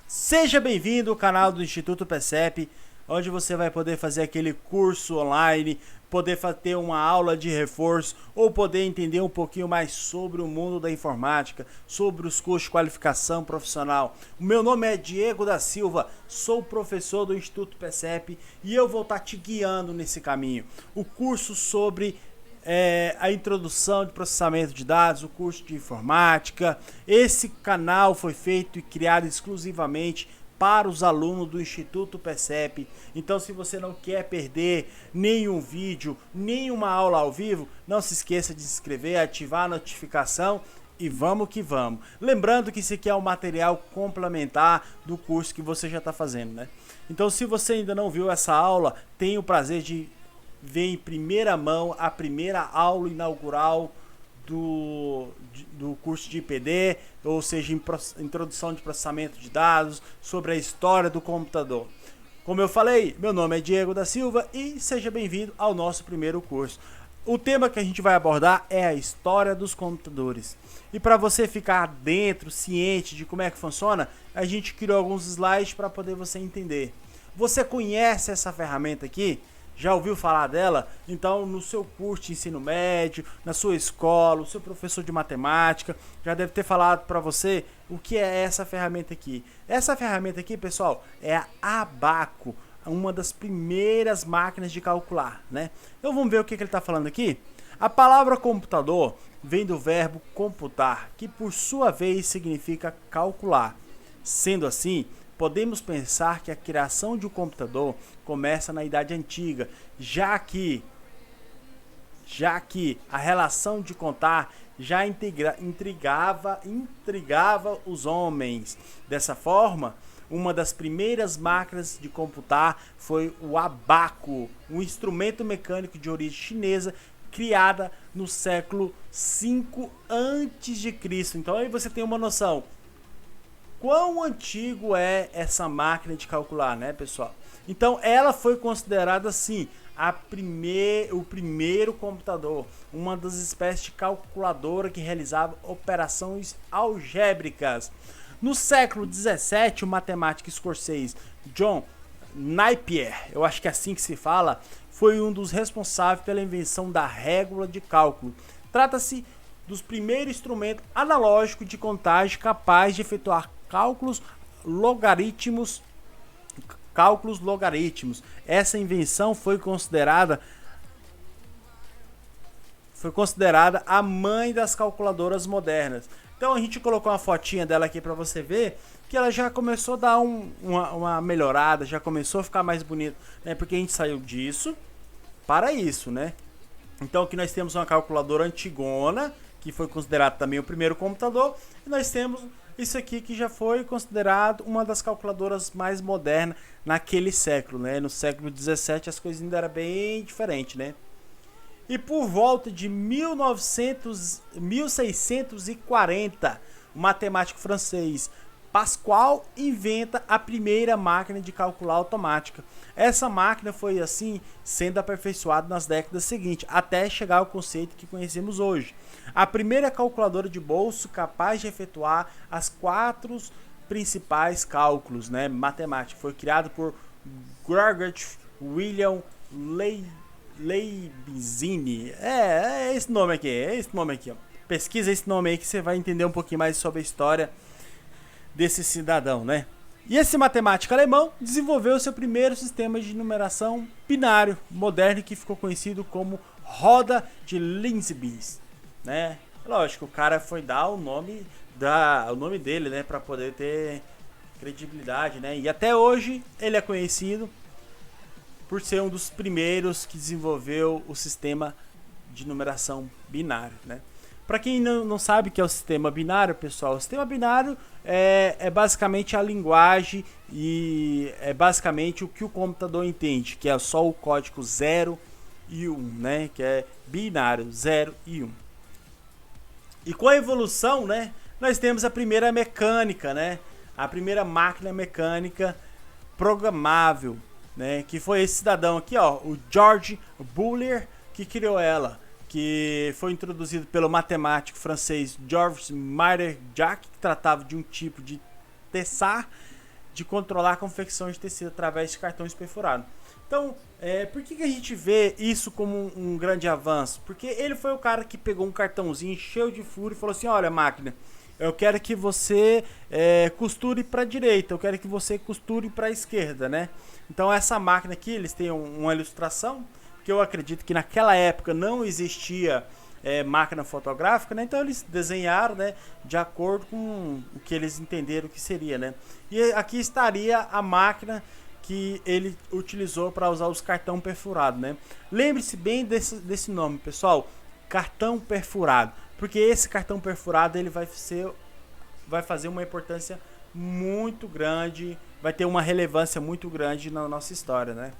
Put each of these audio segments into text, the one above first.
Seja bem-vindo ao canal do Instituto PCEP, onde você vai poder fazer aquele curso online, poder ter uma aula de reforço ou poder entender um pouquinho mais sobre o mundo da informática, sobre os cursos de qualificação profissional. O meu nome é Diego da Silva, sou professor do Instituto PCEP e eu vou estar te guiando nesse caminho. O curso sobre a introdução de processamento de dados, o curso de informática. Esse canal foi feito e criado exclusivamente para os alunos do Instituto PCEP. Então, se você não quer perder nenhum vídeo, nenhuma aula ao vivo, não se esqueça de se inscrever, ativar a notificação e vamos que vamos. Lembrando que isso aqui é um material complementar do curso que você já está fazendo, né? Então, se você ainda não viu essa aula, tenha o prazer de ver em primeira mão a primeira aula inaugural do curso de IPD, ou seja, introdução de processamento de dados, sobre a história do computador. Como eu falei, meu nome é Diego da Silva e seja bem-vindo ao nosso primeiro curso. O tema que a gente vai abordar é a história dos computadores. E para você ficar dentro, ciente de como é que funciona, a gente criou alguns slides para poder você entender. Você conhece essa ferramenta aqui? Já ouviu falar dela? Então, no seu curso de ensino médio, na sua escola, o seu professor de matemática já deve ter falado para você o que é essa ferramenta aqui. Essa ferramenta aqui, pessoal, é a Abaco, uma das primeiras máquinas de calcular, né? Então, vamos ver o que ele está falando aqui? A palavra computador vem do verbo computar, que por sua vez significa calcular. Sendo assim, podemos pensar que a criação de um computador começa na Idade Antiga, já que a relação de contar já intrigava os homens. Dessa forma, uma das primeiras máquinas de computar foi o abaco, um instrumento mecânico de origem chinesa, criada no século V a.C. Então aí você tem uma noção. Quão antigo é essa máquina de calcular, né, pessoal? Então, ela foi considerada, assim, o primeiro computador, uma das espécies de calculadora que realizava operações algébricas. No século XVII, o matemático escocês John Napier, eu acho que é assim que se fala, foi um dos responsáveis pela invenção da régua de cálculo. Trata-se dos primeiros instrumentos analógicos de contagem capaz de efetuar cálculos logarítmicos. Essa invenção foi considerada a mãe das calculadoras modernas. Então a gente colocou uma fotinha dela aqui para você ver que ela já começou a dar uma melhorada, já começou a ficar mais bonita, né? Porque a gente saiu disso para isso, né? Então aqui nós temos uma calculadora antigona, que foi considerado também o primeiro computador, e nós temos isso aqui que já foi considerado uma das calculadoras mais modernas naquele século, né? No século XVII as coisas ainda eram bem diferentes, né? E por volta de 1640, o matemático francês Pascal inventa a primeira máquina de calcular automática. Essa máquina foi assim sendo aperfeiçoada nas décadas seguintes, até chegar ao conceito que conhecemos hoje. A primeira calculadora de bolso capaz de efetuar as 4 principais cálculos, né, matemáticos. Foi criada por Gregory William Leibniz. É esse nome aqui, ó. Pesquisa esse nome aí que você vai entender um pouquinho mais sobre a história desse cidadão, né? E esse matemático alemão desenvolveu seu primeiro sistema de numeração binário moderno, que ficou conhecido como roda de Leibniz, né? Lógico, o cara foi dar o nome dele, né, para poder ter credibilidade, né? E até hoje ele é conhecido por ser um dos primeiros que desenvolveu o sistema de numeração binário, né? Para quem não sabe o que é o sistema binário, pessoal, o sistema binário é basicamente a linguagem e é basicamente o que o computador entende, que é só o código 0 e 1, né? Que é binário, 0 e 1. E com a evolução, né, nós temos a primeira mecânica, né? A primeira máquina mecânica programável, né? Que foi esse cidadão aqui, ó, o George Boole, que criou ela, que foi introduzido pelo matemático francês Georges Marie Jacques, que tratava de um tipo de tessar, de controlar a confecção de tecido através de cartões perfurados. Então, por que a gente vê isso como um grande avanço? Porque ele foi o cara que pegou um cartãozinho cheio de furo e falou assim, olha máquina, eu quero que você costure para a direita, eu quero que você costure para a esquerda, né? Então essa máquina aqui, eles têm uma ilustração, que eu acredito que naquela época não existia máquina fotográfica, né? Então eles desenharam, né, de acordo com o que eles entenderam que seria, né? E aqui estaria a máquina que ele utilizou para usar os cartão perfurado, né? Lembre-se bem desse nome, pessoal, cartão perfurado, porque esse cartão perfurado ele vai fazer uma importância muito grande, vai ter uma relevância muito grande na nossa história, né?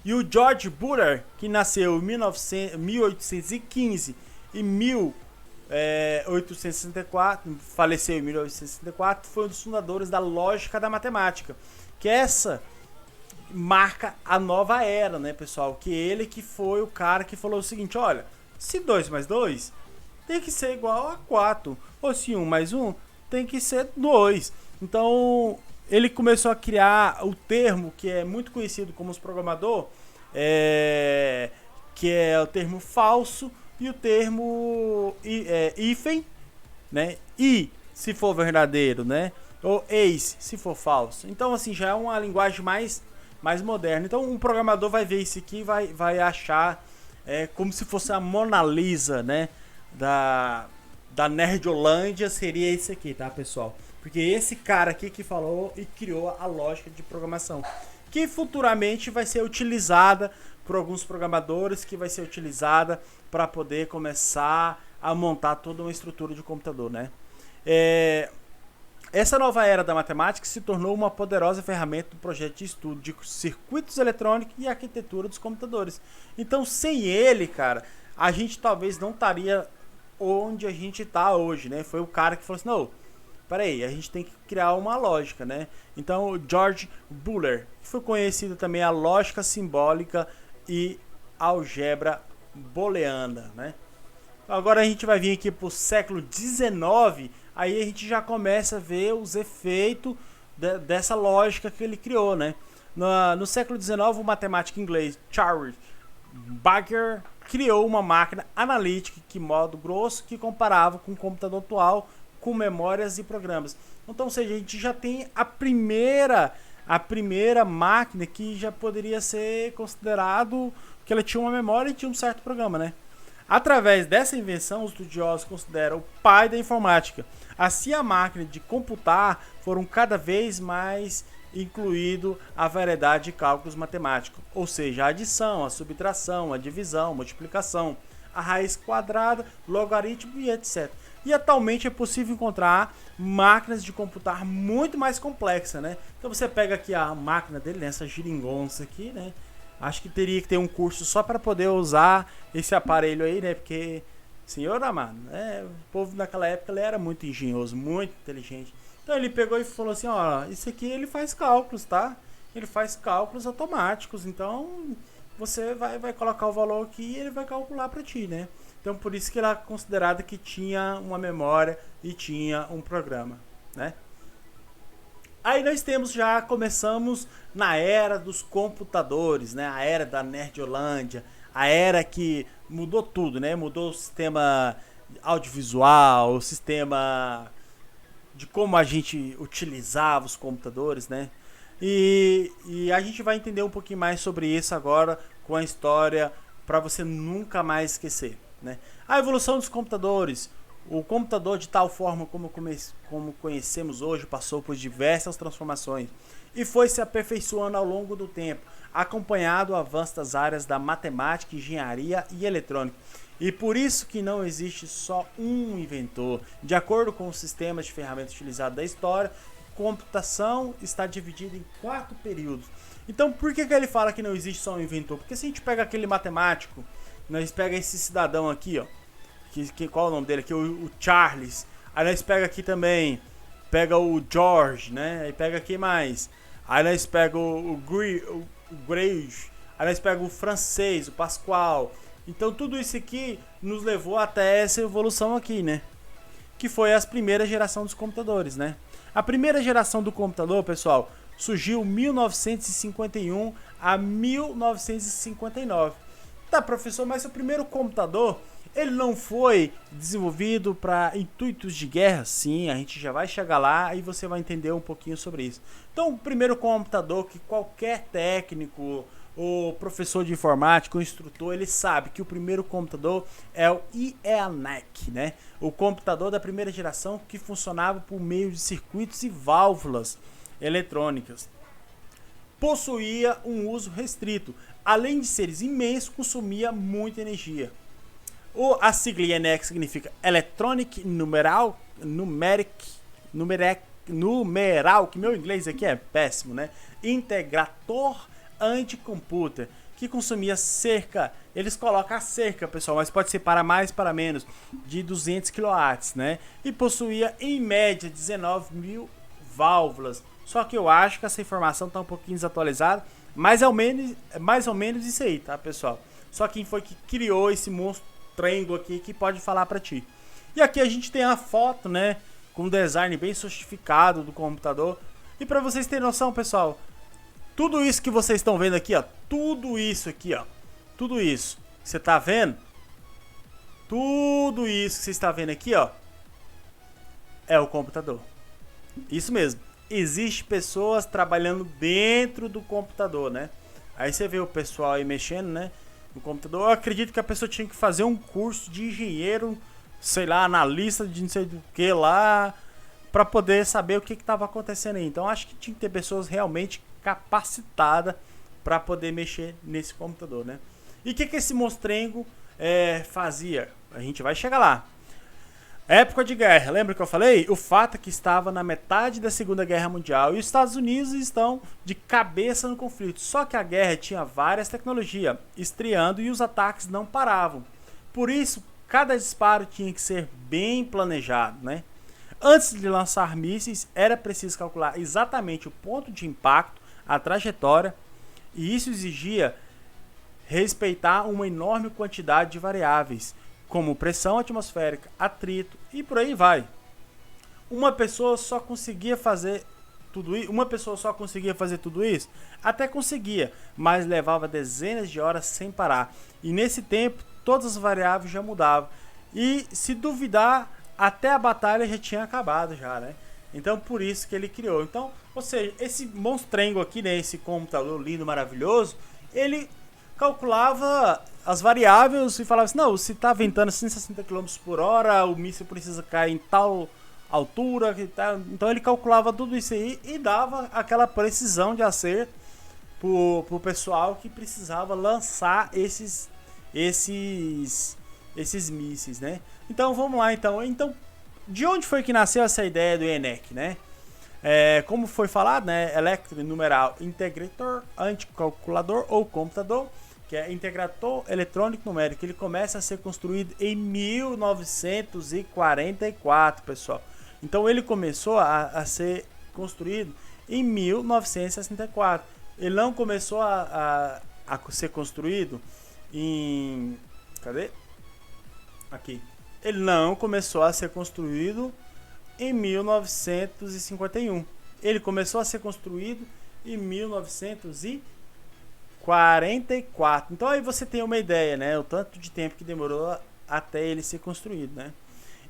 E o George Buller, que nasceu em 1815 e 1864, faleceu em 1964, foi um dos fundadores da lógica da matemática, que essa marca a nova era, né, pessoal? Que ele que foi o cara que falou o seguinte, olha, se 2 mais 2 tem que ser igual a 4, ou se 1 mais 1 tem que ser 2. Então ele começou a criar o termo que é muito conhecido como os programadores, que é o termo falso e o termo hífen, né? E se for verdadeiro, né? Ou eis se for falso. Então assim já é uma linguagem mais moderna. Então um programador vai ver isso aqui e vai achar como se fosse a Mona Lisa, né? Da Nerdolândia seria esse aqui, tá, pessoal? Porque esse cara aqui que falou e criou a lógica de programação, que futuramente vai ser utilizada por alguns programadores, que vai ser utilizada para poder começar a montar toda uma estrutura de computador, né? Essa nova era da matemática se tornou uma poderosa ferramenta do projeto de estudo de circuitos eletrônicos e arquitetura dos computadores. Então, sem ele, cara, a gente talvez não estaria onde a gente está hoje, né? Foi o cara que falou assim, não, peraí, a gente tem que criar uma lógica, né? Então, o George Buller, que foi conhecido também a lógica simbólica e algebra booleana, né? Agora a gente vai vir aqui para o século XIX, aí a gente já começa a ver os efeitos dessa lógica que ele criou, né? No século XIX, o matemático inglês Charles Babbage criou uma máquina analítica que, modo grosso, que comparava com o computador atual, com memórias e programas. Então, ou seja, a gente já tem a primeira máquina que já poderia ser considerado que ela tinha uma memória e tinha um certo programa, né? Através dessa invenção, os estudiosos consideram o pai da informática. Assim, a máquina de computar foram cada vez mais incluído a variedade de cálculos matemáticos, ou seja, a adição, a subtração, a divisão, a multiplicação, a raiz quadrada, logaritmo e etc. E atualmente é possível encontrar máquinas de computar muito mais complexas, né? Então você pega aqui a máquina dele, né? Essa geringonça aqui, né? Acho que teria que ter um curso só para poder usar esse aparelho aí, né? Porque, senhor amado, o povo naquela época ele era muito engenhoso, muito inteligente. Então ele pegou e falou assim, ó, isso aqui ele faz cálculos, tá? Ele faz cálculos automáticos, então você vai colocar o valor aqui e ele vai calcular para ti, né? Então por isso que ela é considerada que tinha uma memória e tinha um programa, né? Aí nós começamos na era dos computadores, né? A era da Nerdolândia, a era que mudou tudo, né? Mudou o sistema audiovisual, o sistema de como a gente utilizava os computadores, né? E a gente vai entender um pouquinho mais sobre isso agora com a história para você nunca mais esquecer, né? A evolução dos computadores. O computador, de tal forma como conhecemos hoje, passou por diversas transformações e foi se aperfeiçoando ao longo do tempo, acompanhado o avanço das áreas da matemática, engenharia e eletrônica. E por isso que não existe só um inventor. De acordo com os sistemas de ferramentas utilizados da história, computação está dividida em 4 períodos. Então por que ele fala que não existe só um inventor? Porque se a gente pega aquele matemático, nós pega esse cidadão aqui, ó, qual é o nome dele aqui? O Charles. Aí nós pega aqui também, pega o George, né? Aí pega aqui mais. Aí nós pega o Grege. Aí nós pega o francês, o Pascal. Então tudo isso aqui nos levou até essa evolução aqui, né? Que foi a primeira geração dos computadores, né? A primeira geração do computador, pessoal, surgiu 1951 a 1959. Tá, professor, mas o primeiro computador, ele não foi desenvolvido para intuitos de guerra? Sim, a gente já vai chegar lá e você vai entender um pouquinho sobre isso. Então, o primeiro computador que qualquer técnico, o professor de informática, o instrutor, ele sabe que o primeiro computador é o ENIAC, né? O computador da primeira geração que funcionava por meio de circuitos e válvulas eletrônicas. Possuía um uso restrito. Além de ser imenso, consumia muita energia. A sigla ENIAC significa Electronic Numeral, que meu inglês aqui é péssimo, né? Integrator anticomputer, que consumia cerca, eles colocam a cerca, pessoal, mas pode ser para mais, para menos, de 200 kW, né? E possuía, em média, 19.000 válvulas. Só que eu acho que essa informação está um pouquinho desatualizada, mas é mais ou menos isso aí, tá, pessoal? Só quem foi que criou esse monstrengo aqui que pode falar para ti. E aqui a gente tem a foto, né, com um design bem sofisticado do computador. E para vocês terem noção, pessoal, tudo isso que vocês estão vendo aqui, ó, tudo isso aqui, ó, tudo isso que você está vendo, tudo isso que você está vendo aqui, ó, é o computador. Isso mesmo. Existem pessoas trabalhando dentro do computador, né? Aí você vê o pessoal aí mexendo, né, no computador. Eu acredito que a pessoa tinha que fazer um curso de engenheiro, sei lá, analista de não sei do que lá, para poder saber o que estava acontecendo aí. Então acho que tinha que ter pessoas realmente capacitadas para poder mexer nesse computador, né? E o que esse monstrengo fazia? A gente vai chegar lá. Época de guerra, lembra que eu falei? O fato é que estava na metade da Segunda Guerra Mundial e os Estados Unidos estão de cabeça no conflito. Só que a guerra tinha várias tecnologias estreando e os ataques não paravam. Por isso, cada disparo tinha que ser bem planejado, né? Antes de lançar mísseis, era preciso calcular exatamente o ponto de impacto, a trajetória, e isso exigia respeitar uma enorme quantidade de variáveis, como pressão atmosférica, atrito e por aí vai. Uma pessoa só conseguia fazer tudo isso? Até conseguia, mas levava dezenas de horas sem parar. E nesse tempo, todas as variáveis já mudavam. E se duvidar, até a batalha já tinha acabado já, né? Então por isso que ele criou. Então, ou seja, esse monstrengo aqui, né, esse computador lindo, maravilhoso, ele calculava as variáveis e falava assim, não, se tá ventando 160 km por hora, o míssil precisa cair em tal altura, então ele calculava tudo isso aí e dava aquela precisão de acerto pro pessoal que precisava lançar esses mísseis, né? Então vamos lá, então de onde foi que nasceu essa ideia do ENIAC, né? Como foi falado, né? Electronic Numeral Integrator Anticalculador ou computador, que é integrator eletrônico numérico. Ele começa a ser construído em 1944, pessoal. Então ele começou a ser construído em 1964. Ele não começou a ser construído em... Cadê? Aqui. Ele não começou a ser construído em 1951. Ele começou a ser construído em 1944. Então aí você tem uma ideia, né? O tanto de tempo que demorou até ele ser construído, né?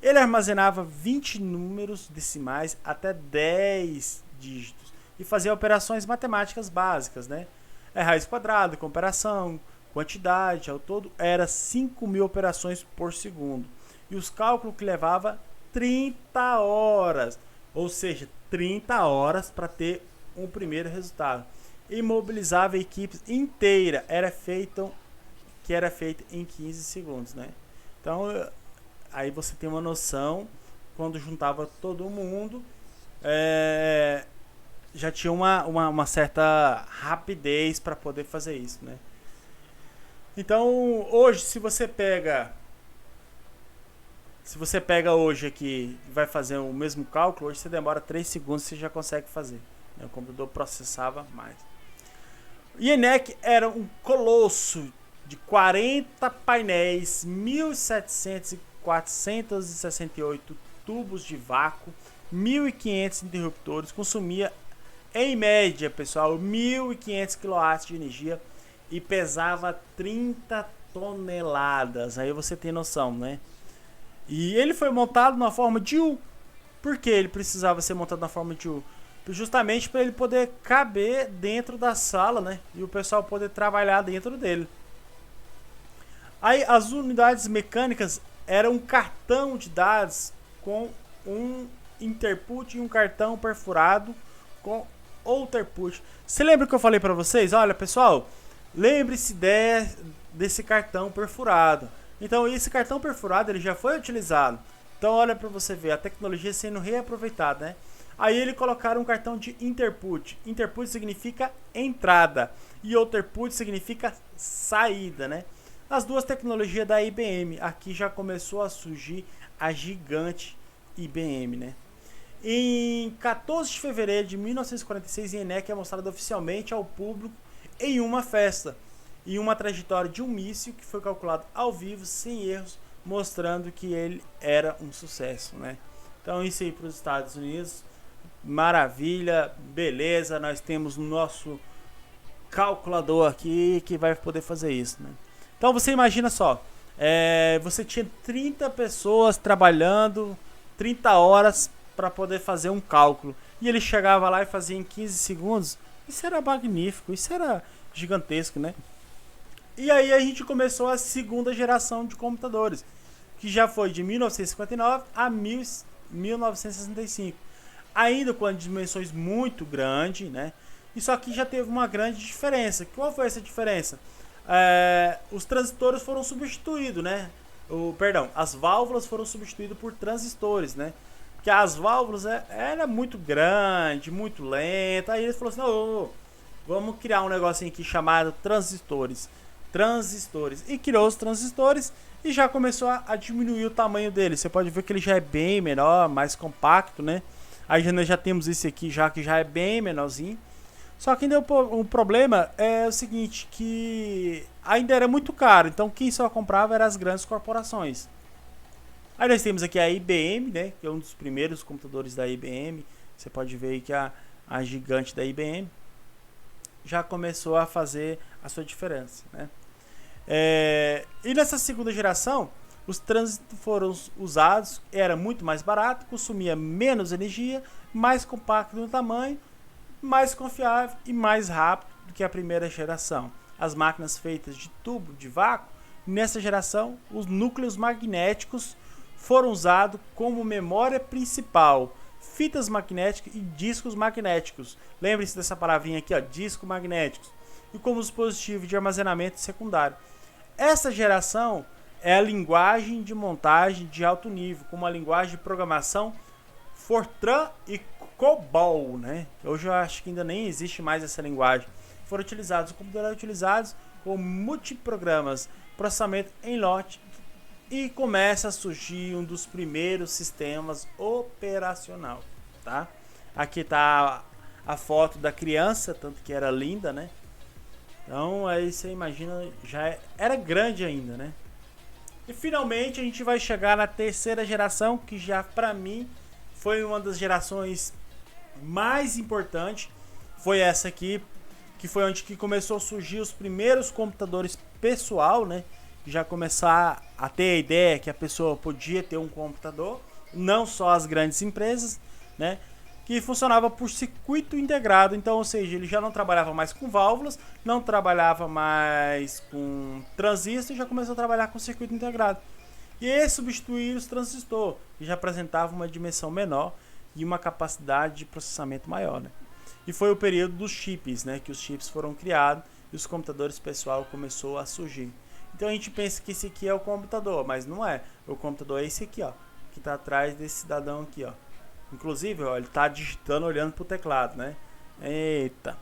Ele armazenava 20 números decimais até 10 dígitos e fazia operações matemáticas básicas, né? Raiz quadrada, comparação, quantidade, ao todo era 5.000 operações por segundo. E os cálculos que levava 30 horas, ou seja, 30 horas para ter um primeiro resultado. Imobilizava a equipe inteira, era feita em 15 segundos, né? Então, aí você tem uma noção, quando juntava todo mundo, já tinha uma certa rapidez para poder fazer isso, né? Então, hoje, se você pega hoje aqui e vai fazer o mesmo cálculo, hoje você demora 3 segundos e você já consegue fazer, né? O computador processava mais. O ENIAC era um colosso de 40 painéis, 1.700 e 468 tubos de vácuo, 1.500 interruptores, consumia em média, pessoal, 1.500 kW de energia e pesava 30 toneladas. Aí você tem noção, né? E ele foi montado na forma de U. Por que ele precisava ser montado na forma de U? Justamente para ele poder caber dentro da sala, né? E o pessoal poder trabalhar dentro dele. Aí as unidades mecânicas eram um cartão de dados com um interput e um cartão perfurado com output. Você lembra que eu falei para vocês? Olha, pessoal, lembre-se desse cartão perfurado. Então esse cartão perfurado ele já foi utilizado. Então olha para você ver a tecnologia sendo reaproveitada, né? Aí eles colocaram um cartão de interput. Interput significa entrada e output significa saída, né? As duas tecnologias da IBM. Aqui já começou a surgir a gigante IBM, né? Em 14 de fevereiro de 1946, a ENEC é mostrada oficialmente ao público em uma festa, em uma trajetória de um míssil que foi calculado ao vivo, sem erros, mostrando que ele era um sucesso, né? Então isso aí para os Estados Unidos, maravilha, beleza, nós temos o nosso calculador aqui que vai poder fazer isso, né? Então você imagina só, você tinha 30 pessoas trabalhando 30 horas para poder fazer um cálculo, e ele chegava lá e fazia em 15 segundos. Isso era magnífico, isso era gigantesco, né? E aí a gente começou a segunda geração de computadores, que já foi de 1959 a 1965. Ainda com dimensões muito grandes, né? Isso aqui já teve uma grande diferença. Qual foi essa diferença? Os transistores foram substituídos, né? As válvulas foram substituídas por transistores, né? Porque as válvulas era muito grande, muito lenta. Aí eles falaram assim, vamos criar um negocinho aqui chamado transistores. E criou os transistores e já começou a diminuir o tamanho dele. Você pode ver que ele já é bem menor, mais compacto, né? Aí nós já temos esse aqui que já é bem menorzinho. Só que ainda o problema é o seguinte, que ainda era muito caro. Então quem só comprava eram as grandes corporações. Aí nós temos aqui a IBM, né? Que é um dos primeiros computadores da IBM. Você pode ver aí que a gigante da IBM já começou a fazer a sua diferença, né? E nessa segunda geração, os transistores foram usados, era muito mais barato, consumia menos energia, mais compacto no tamanho, mais confiável e mais rápido do que a primeira geração. As máquinas feitas de tubo de vácuo, nessa geração, os núcleos magnéticos foram usados como memória principal, fitas magnéticas e discos magnéticos. Lembre-se dessa palavrinha aqui, ó, disco magnéticos. E como dispositivo de armazenamento secundário. Essa geração é a linguagem de montagem de alto nível, como a linguagem de programação Fortran e COBOL, né? Hoje eu acho que ainda nem existe mais essa linguagem. Foram utilizados, os computadores utilizados com multiprogramas, processamento em lote, e começa a surgir um dos primeiros sistemas operacional, tá? Aqui tá a foto da criança, tanto que era linda, né? Então aí você imagina, já era grande ainda, né? E finalmente a gente vai chegar na terceira geração, que já para mim foi uma das gerações mais importantes. Foi essa aqui, que foi onde que começou a surgir os primeiros computadores pessoal, né? Já começar a ter a ideia que a pessoa podia ter um computador, não só as grandes empresas, né? Que funcionava por circuito integrado. Então, ou seja, ele já não trabalhava mais com válvulas, não trabalhava mais com transistor, já começou a trabalhar com circuito integrado. E esse substituir os transistores, que já apresentavam uma dimensão menor e uma capacidade de processamento maior, né? E foi o período dos chips, né? Que os chips foram criados e os computadores pessoal começou a surgir. Então a gente pensa que esse aqui é o computador, mas não é. O computador é esse aqui, ó, que está atrás desse cidadão aqui, ó. Inclusive, ó, ele está digitando olhando para o teclado, né? Eita.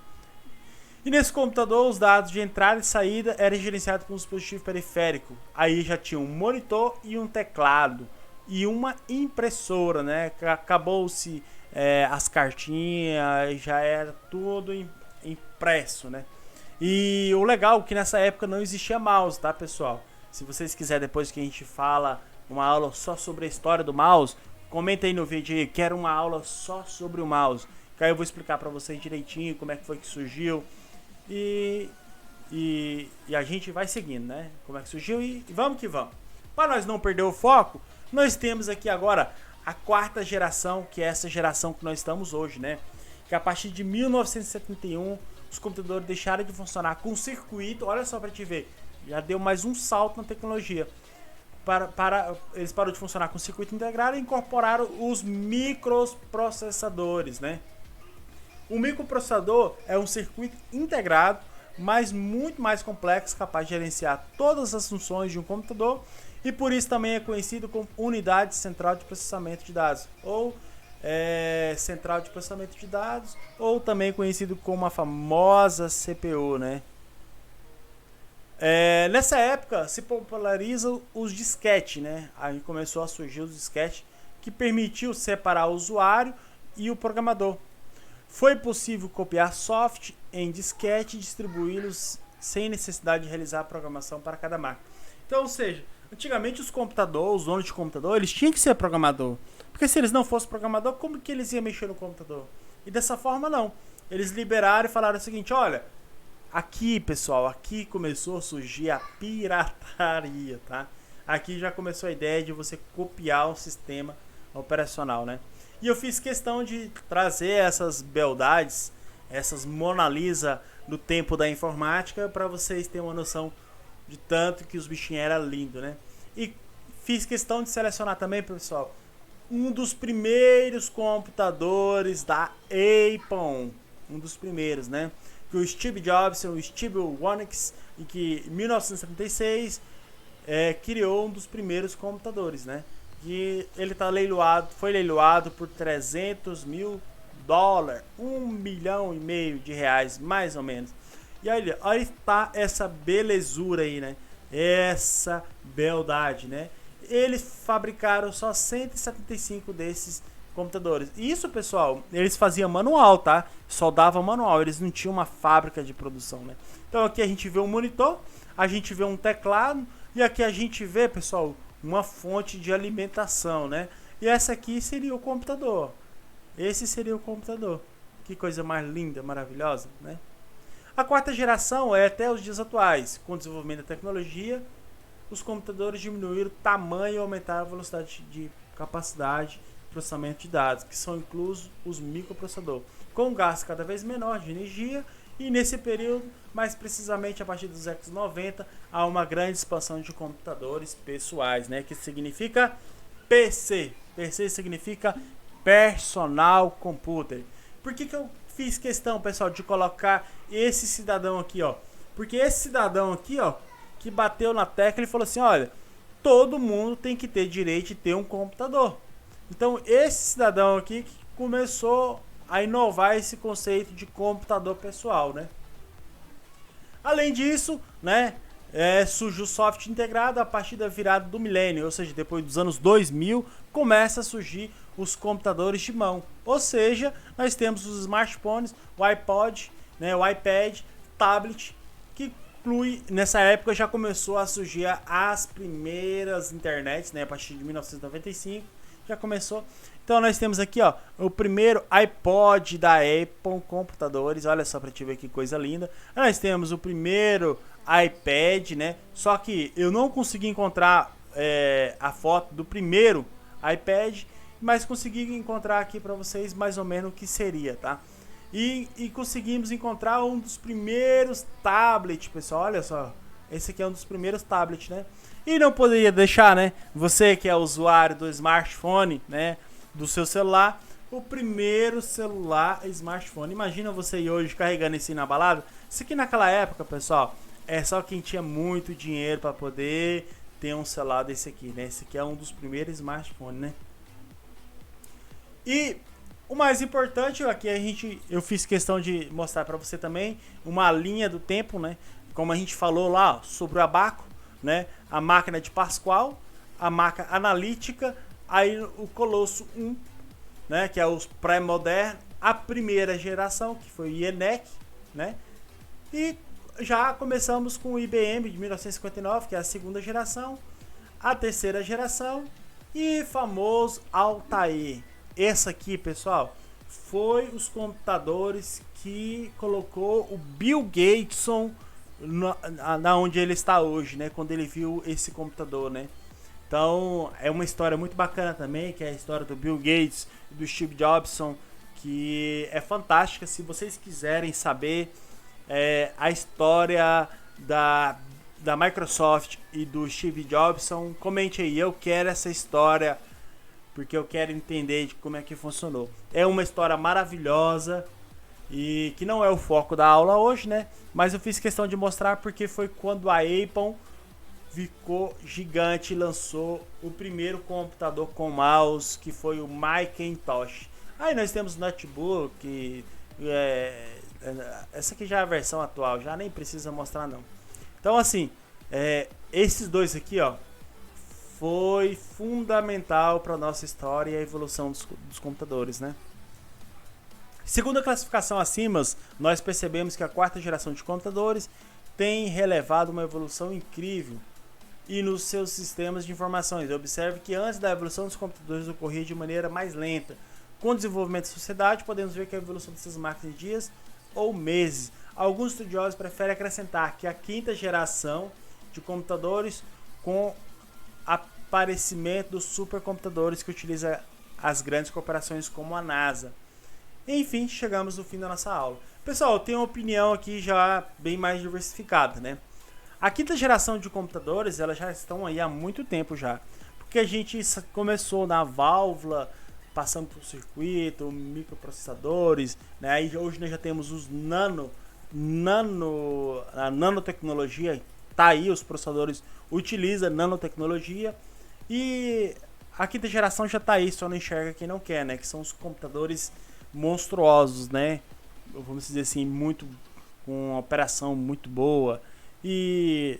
E nesse computador, os dados de entrada e saída eram gerenciados por um dispositivo periférico. Aí já tinha um monitor e um teclado e uma impressora, né? Acabou-se as cartinhas, já era tudo impresso, né? E o legal é que nessa época não existia mouse, tá, pessoal? Se vocês quiserem, depois que a gente fala uma aula só sobre a história do mouse, Comenta aí no vídeo aí, quero uma aula só sobre o mouse. Que aí eu vou explicar para vocês direitinho como é que foi que surgiu. E a gente vai seguindo, né? Como é que surgiu e vamos que vamos. Para nós não perder o foco, nós temos aqui agora a quarta geração, que é essa geração que nós estamos hoje, né? Que a partir de 1971 os computadores deixaram de funcionar com circuito. Olha só para te ver, já deu mais um salto na tecnologia. Eles pararam de funcionar com circuito integrado e incorporaram os microprocessadores, né? O microprocessador é um circuito integrado, mas muito mais complexo, capaz de gerenciar todas as funções de um computador, e por isso também é conhecido como unidade central de processamento de dados, ou central de processamento de dados, ou também conhecido como a famosa CPU, né? Nessa época se popularizam os disquetes, né? Aí começou a surgir os disquetes, que permitiu separar o usuário e o programador. Foi possível copiar software em disquete e distribuí-los sem necessidade de realizar a programação para cada máquina. Então, ou seja, antigamente os computadores, os donos de computador, eles tinham que ser programador. Porque se eles não fossem programador, como que eles iam mexer no computador? E dessa forma não. Eles liberaram e falaram o seguinte, olha, aqui pessoal, aqui começou a surgir a pirataria, tá? Aqui já começou a ideia de você copiar o sistema operacional, né? E eu fiz questão de trazer essas beldades, essas Mona Lisa do tempo da informática, para vocês terem uma noção de tanto que os bichinhos eram lindos, né? E fiz questão de selecionar também, pessoal, um dos primeiros computadores da Apple, um dos primeiros, né? Que o Steve Jobs, o Steve Wozniak, em que em 1976 criou um dos primeiros computadores, né? E ele foi leiloado por 300 mil dólares, $1,5 milhão de reais, mais ou menos. E aí está essa belezura aí, né? Essa beldade, né? Eles fabricaram só 175 desses computadores. Isso, pessoal, eles faziam manual, tá? Soldavam manual, eles não tinham uma fábrica de produção, né? Então aqui a gente vê um monitor, a gente vê um teclado e aqui a gente vê, pessoal, uma fonte de alimentação, né? E essa aqui seria o computador. Esse seria o computador. Que coisa mais linda, maravilhosa, né? A quarta geração é até os dias atuais. Com o desenvolvimento da tecnologia, os computadores diminuíram o tamanho e aumentaram a velocidade de capacidade de processamento de dados, que são inclusos os microprocessadores, com um gasto cada vez menor de energia. E nesse período, mais precisamente a partir dos anos 90, há uma grande expansão de computadores pessoais, né? Que significa PC. PC significa Personal Computer. Por que eu fiz questão, pessoal, de colocar esse cidadão aqui, ó? Porque esse cidadão aqui, ó, que bateu na tecla e falou assim, olha, todo mundo tem que ter direito de ter um computador. Então, esse cidadão aqui que começou a inovar esse conceito de computador pessoal, né? Além disso, né, surge o software integrado a partir da virada do milênio, ou seja, depois dos anos 2000, começa a surgir os computadores de mão. Ou seja, nós temos os smartphones, o iPod, né, o iPad, tablet, que inclui, nessa época já começou a surgir as primeiras internets, né, a partir de 1995, já começou. Então nós temos aqui, ó, o primeiro iPod da Apple computadores, olha só para te ver que coisa linda. Nós temos o primeiro iPad, né? Só que eu não consegui encontrar a foto do primeiro iPad, mas consegui encontrar aqui para vocês mais ou menos o que seria, tá? E conseguimos encontrar um dos primeiros tablets, pessoal, olha só. Esse aqui é um dos primeiros tablets, né? E não poderia deixar, né? Você que é usuário do smartphone, né? Do seu celular, o primeiro celular smartphone. Imagina você ir hoje carregando esse na balada. Isso aqui naquela época, pessoal, é só quem tinha muito dinheiro para poder ter um celular desse aqui, né? Esse aqui é um dos primeiros smartphones, né? E o mais importante aqui eu fiz questão de mostrar para você também uma linha do tempo, né? Como a gente falou lá, ó, sobre o Abaco, né? A máquina de Pascal, a máquina analítica, aí o Colosso 1, né, que é os pré-modernos, a primeira geração, que foi o ENIAC, né? E já começamos com o IBM de 1959, que é a segunda geração, a terceira geração E famoso Altair. Esse aqui, pessoal, foi os computadores que colocou o Bill Gateson na onde ele está hoje, né? Quando ele viu esse computador, né? Então é uma história muito bacana também, que é a história do Bill Gates e do Steve Jobson, que é fantástica. Se vocês quiserem saber a história da Microsoft e do Steve Jobson, comente aí, eu quero essa história, porque eu quero entender de como é que funcionou. É uma história maravilhosa e que não é o foco da aula hoje, né? Mas eu fiz questão de mostrar porque foi quando a Apple ficou gigante e lançou o primeiro computador com mouse, que foi o Macintosh. Aí nós temos notebook, essa aqui já é a versão atual, já nem precisa mostrar não. Então assim, esses dois aqui, ó, foi fundamental para nossa história e a evolução dos computadores, né? Segundo a classificação acima, nós percebemos que a quarta geração de computadores tem relevado uma evolução incrível e nos seus sistemas de informações. Observe que antes da evolução dos computadores ocorria de maneira mais lenta. Com o desenvolvimento da sociedade, podemos ver que a evolução dessas máquinas em dias ou meses. Alguns estudiosos preferem acrescentar que a quinta geração de computadores com aparecimento dos supercomputadores que utiliza as grandes corporações como a NASA. Enfim, chegamos no fim da nossa aula. Pessoal, eu tenho uma opinião aqui já bem mais diversificada, né? A quinta geração de computadores, elas já estão aí há muito tempo já. Porque a gente começou na válvula, passando por circuito, microprocessadores, né? E hoje nós já temos os a nanotecnologia, tá aí, os processadores utilizam nanotecnologia. E a quinta geração já tá aí, só não enxerga quem não quer, né? Que são os computadores monstruosos, né? Vamos dizer assim, muito com uma operação muito boa. E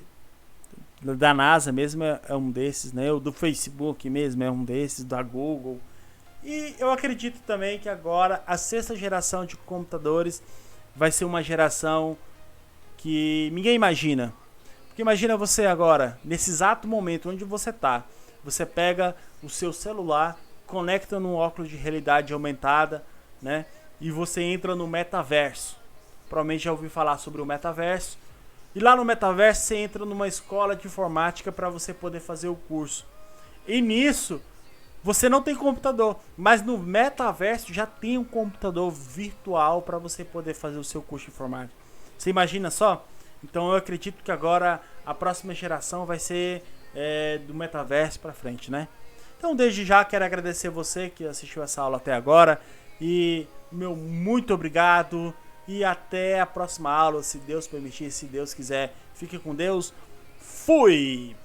da NASA mesmo é um desses, né? O do Facebook mesmo é um desses, da Google. E eu acredito também que agora a sexta geração de computadores vai ser uma geração que ninguém imagina. Porque imagina você agora, nesse exato momento onde você está, você pega o seu celular, conecta num óculos de realidade aumentada, né? E você entra no metaverso. Provavelmente já ouviu falar sobre o metaverso. E lá no metaverso você entra numa escola de informática para você poder fazer o curso. E nisso você não tem computador, mas no metaverso já tem um computador virtual para você poder fazer o seu curso de informática. Você imagina só? Então eu acredito que agora a próxima geração vai ser do metaverso para frente, né? Então desde já quero agradecer você que assistiu essa aula até agora e meu muito obrigado e até a próxima aula, se Deus permitir, se Deus quiser. Fique com Deus. Fui!